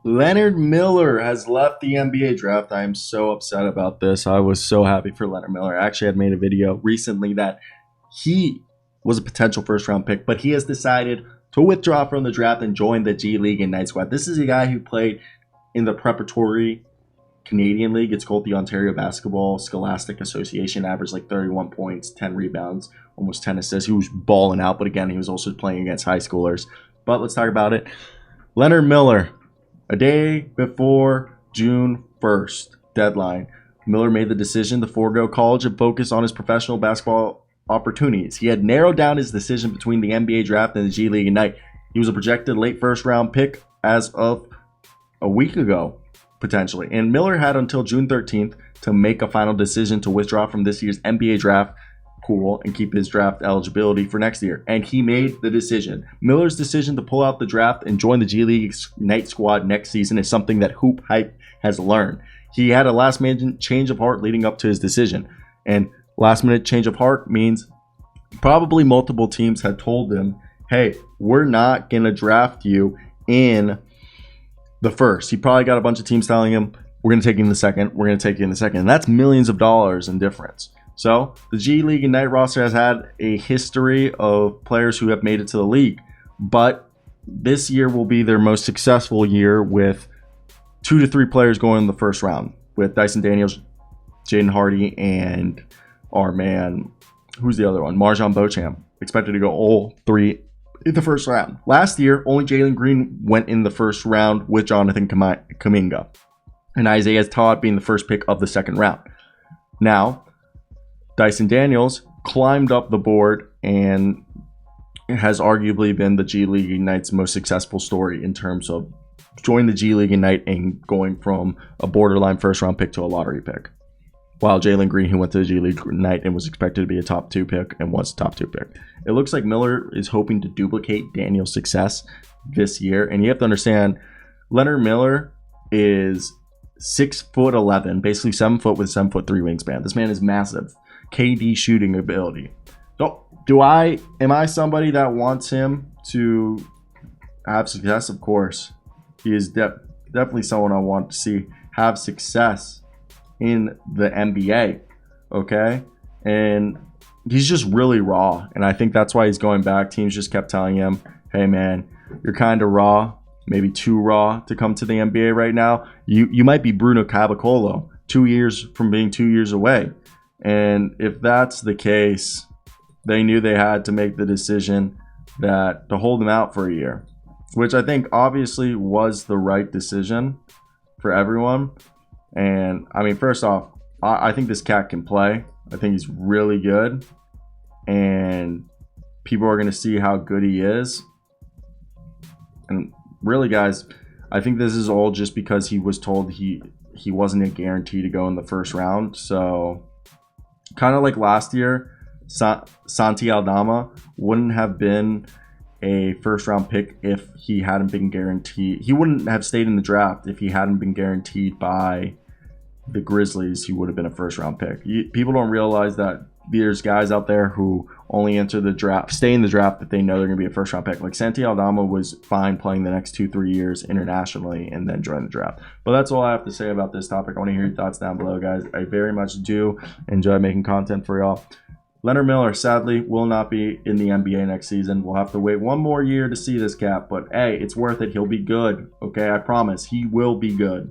Leonard Miller has left the NBA draft. I am so upset about this. I was so happy for Leonard Miller. I actually had made a video recently that he was a potential first round pick, but he has decided to withdraw from the draft and join the G League Ignite squad. This is a guy who played in the preparatory Canadian League. It's called the Ontario Basketball Scholastic Association. Averaged like 31 points, 10 rebounds, almost 10 assists. He was balling out, but again, he was also playing against high schoolers. But let's talk about it. Leonard Miller, a day before June 1st deadline, Miller made the decision to forego college and focus on his professional basketball opportunities. He had narrowed down his decision between the NBA draft and the G League Ignite. He was a projected late first round pick as of a week ago, potentially. And Miller had until June 13th to make a final decision to withdraw from this year's NBA draft pool and keep his draft eligibility for next year. And he made the decision. Miller's decision to pull out the draft and join the G League Ignite squad next season is something that HoopsHype has learned. He had a last minute change of heart leading up to his decision. And last minute change of heart means probably multiple teams had told him, hey, we're not going to draft you in the first. He probably got a bunch of teams telling him, we're going to take you in the second, we're going to take you in the second. And that's millions of dollars in difference. So the G League Ignite roster has had a history of players who have made it to the league. But this year will be their most successful year with 2 to 3 players going in the first round, with Dyson Daniels, Jaden Hardy, and our man, who's the other one? Marjon Beauchamp, expected to go all 3 in the first round. Last year, only Jalen Green went in the first round with Jonathan Kuminga, and Isaiah Todd being the first pick of the second round. Now, Dyson Daniels climbed up the board and has arguably been the G League Ignite's most successful story in terms of joining the G League Ignite and going from a borderline first round pick to a lottery pick. While Jalen Green, who went to the G League Ignite and was expected to be a top 2 pick and was a top 2 pick. It looks like Miller is hoping to duplicate Daniel's success this year. And you have to understand, Leonard Miller is 6'11", basically 7 foot with 7'3" wingspan. This man is massive. KD shooting ability. So, am I somebody that wants him to have success? Of course. He is definitely someone I want to see have success in the NBA, okay? And he's just really raw, and I think that's why he's going back. Teams just kept telling him, hey man, you're kind of raw, maybe too raw to come to the NBA right now. You might be Bruno Caboclo 2 years from being 2 years away. And if that's the case, they knew they had to make the decision that to hold him out for a year, which I think obviously was the right decision for everyone. And I mean, first off, I think this cat can play. I think he's really good, and people are going to see how good he is. And really, guys, I think this is all just because he was told he wasn't a guarantee to go in the first round. So kind of like last year, Santi Aldama wouldn't have been a first round pick if he hadn't been guaranteed. He wouldn't have stayed in the draft if he hadn't been guaranteed by the Grizzlies. He would have been a first round pick. People don't realize that there's guys out there who only enter the draft, stay in the draft if they know they're going to be a first round pick. Like Santi Aldama was fine playing the next 2-3 years internationally and then join the draft. But that's all I have to say about this topic. I want to hear your thoughts down below, guys. I very much do enjoy making content for y'all. Leonard Miller, sadly, will not be in the NBA next season. We'll have to wait one more year to see this cat. But, hey, it's worth it. He'll be good. Okay, I promise. He will be good.